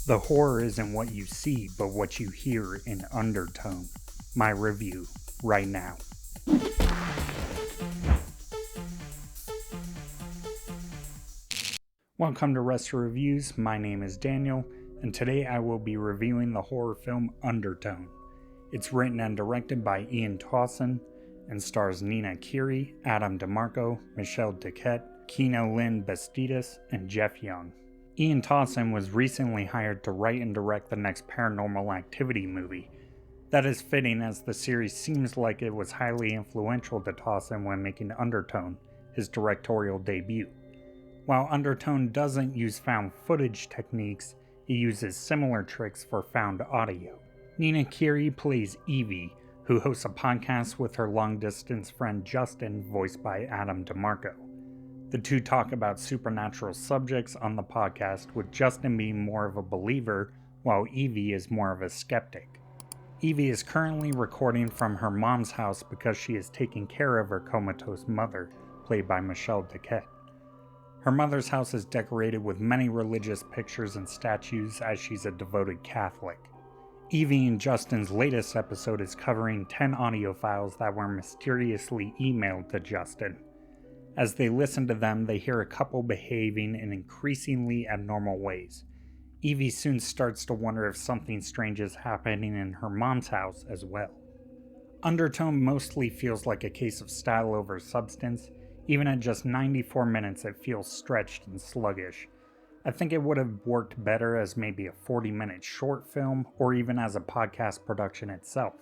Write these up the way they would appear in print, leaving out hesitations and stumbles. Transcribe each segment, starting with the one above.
The horror isn't what you see, but what you hear in Undertone. My review, right now. Welcome to Rest Reviews, my name is Daniel, and today I will be reviewing the horror film Undertone. It's written and directed by Ian Tuason, and stars Nina Kiri, Adam DiMarco, Michele Duquet, Keana Lyn Bastidas, and Jeff Young. Ian Tuason was recently hired to write and direct the next Paranormal Activity movie. That is fitting, as the series seems like it was highly influential to Tuason when making Undertone, his directorial debut. While Undertone doesn't use found footage techniques, it uses similar tricks for found audio. Nina Kiri plays Evie, who hosts a podcast with her long-distance friend Justin, voiced by Adam DiMarco. The two talk about supernatural subjects on the podcast, with Justin being more of a believer, while Evie is more of a skeptic. Evie is currently recording from her mom's house because she is taking care of her comatose mother, played by Michele Duquet. Her mother's house is decorated with many religious pictures and statues, as she's a devoted Catholic. Evie and Justin's latest episode is covering 10 audio files that were mysteriously emailed to Justin. As they listen to them, they hear a couple behaving in increasingly abnormal ways. Evie soon starts to wonder if something strange is happening in her mom's house as well. Undertone mostly feels like a case of style over substance. Even at just 94 minutes, it feels stretched and sluggish. I think it would have worked better as maybe a 40-minute short film, or even as a podcast production itself.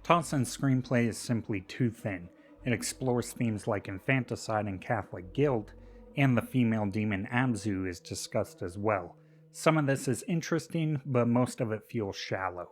Tuason's screenplay is simply too thin. It explores themes like infanticide and Catholic guilt, and the female demon Abzu is discussed as well. Some of this is interesting, but most of it feels shallow.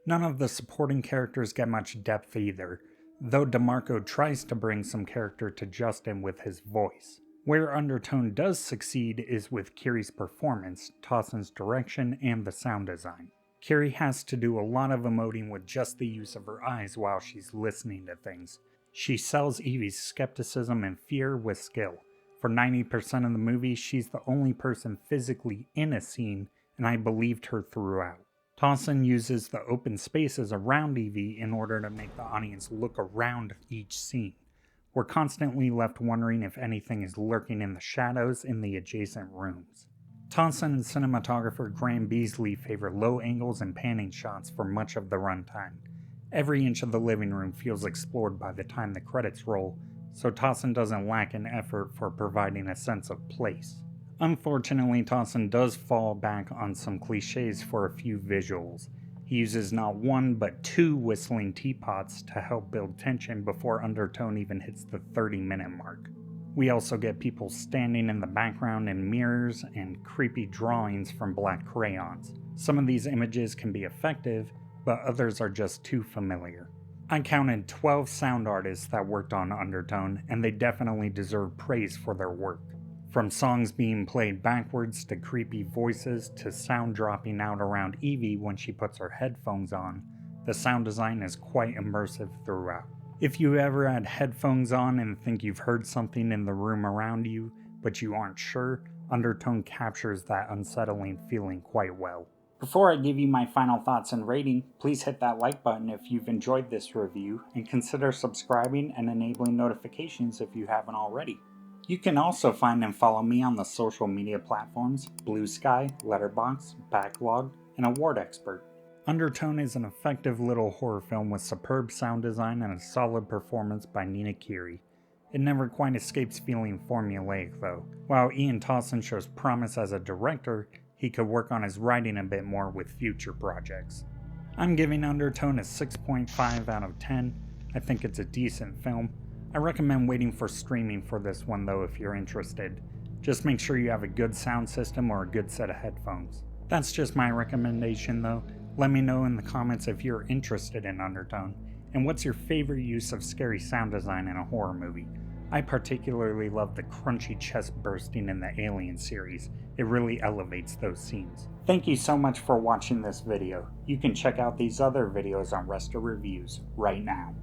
None of the supporting characters get much depth either, though DiMarco tries to bring some character to Justin with his voice. Where Undertone does succeed is with Kiri's performance, Tuason's direction, and the sound design. Kiri has to do a lot of emoting with just the use of her eyes while she's listening to things. She sells Evie's skepticism and fear with skill. For 90% of the movie, she's the only person physically in a scene, and I believed her throughout. Tuason uses the open spaces around Evie in order to make the audience look around each scene. We're constantly left wondering if anything is lurking in the shadows in the adjacent rooms. Tuason and cinematographer Graham Beasley favor low angles and panning shots for much of the runtime. Every inch of the living room feels explored by the time the credits roll, so Tuason doesn't lack in effort for providing a sense of place. Unfortunately, Tuason does fall back on some cliches for a few visuals. He uses not one but two whistling teapots to help build tension before Undertone even hits the 30-minute mark. We also get people standing in the background in mirrors and creepy drawings from black crayons. Some of these images can be effective, but others are just too familiar. I counted 12 sound artists that worked on Undertone, and they definitely deserve praise for their work. From songs being played backwards to creepy voices to sound dropping out around Evie when she puts her headphones on, the sound design is quite immersive throughout. If you ever had headphones on and think you've heard something in the room around you, but you aren't sure, Undertone captures that unsettling feeling quite well. Before I give you my final thoughts and rating, please hit that like button if you've enjoyed this review, and consider subscribing and enabling notifications if you haven't already. You can also find and follow me on the social media platforms Blue Sky, Letterboxd, Backlog, and Award Expert. Undertone is an effective little horror film with superb sound design and a solid performance by Nina Kiri. It never quite escapes feeling formulaic though. While Ian Tuason shows promise as a director, he could work on his writing a bit more with future projects. I'm giving Undertone a 6.5 out of 10. I think it's a decent film. I recommend waiting for streaming for this one though if you're interested. Just make sure you have a good sound system or a good set of headphones. That's just my recommendation though. Let me know in the comments if you're interested in Undertone, and what's your favorite use of scary sound design in a horror movie. I particularly love the crunchy chest bursting in the Alien series. It really elevates those scenes. Thank you so much for watching this video. You can check out these other videos on Rest Reviews right now.